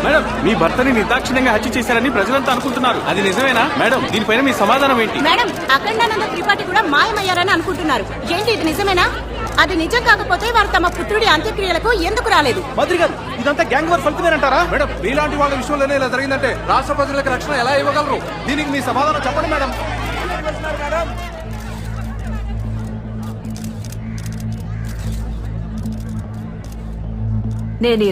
Madam, మీ భర్తని నిర్దాక్షిణ్యంగా హత్య చేశారని ప్రజలంతా అనుకుంటున్నారు. అది నిజమేనా మేడం? దీనిపైన మీ సమాధానం ఏంటి? మేడం, అఖండానంద త్రిపాఠి కూడా మాయమయ్యారని అనుకుంటున్నారు. ఏంటి ఇది నిజమేనా? అది నిజం కాకపోతే వారు తమ పుత్రుడి అంత్యక్రియలకు ఎందుకు రాలేదు? మంత్రి గారు, ఇదంతా గ్యాంగ్ వార్ ఫలితమేనంటారా? మేడం, మీలాంటి వాళ్ళ విషయంలోనే ఇలా జరిగిందంటే రాష్ట్ర ప్రజలకు రక్షణ ఎలా ఇవ్వగలరు? దీనికి మీ సమాధానం చెప్పండి మేడం. నేను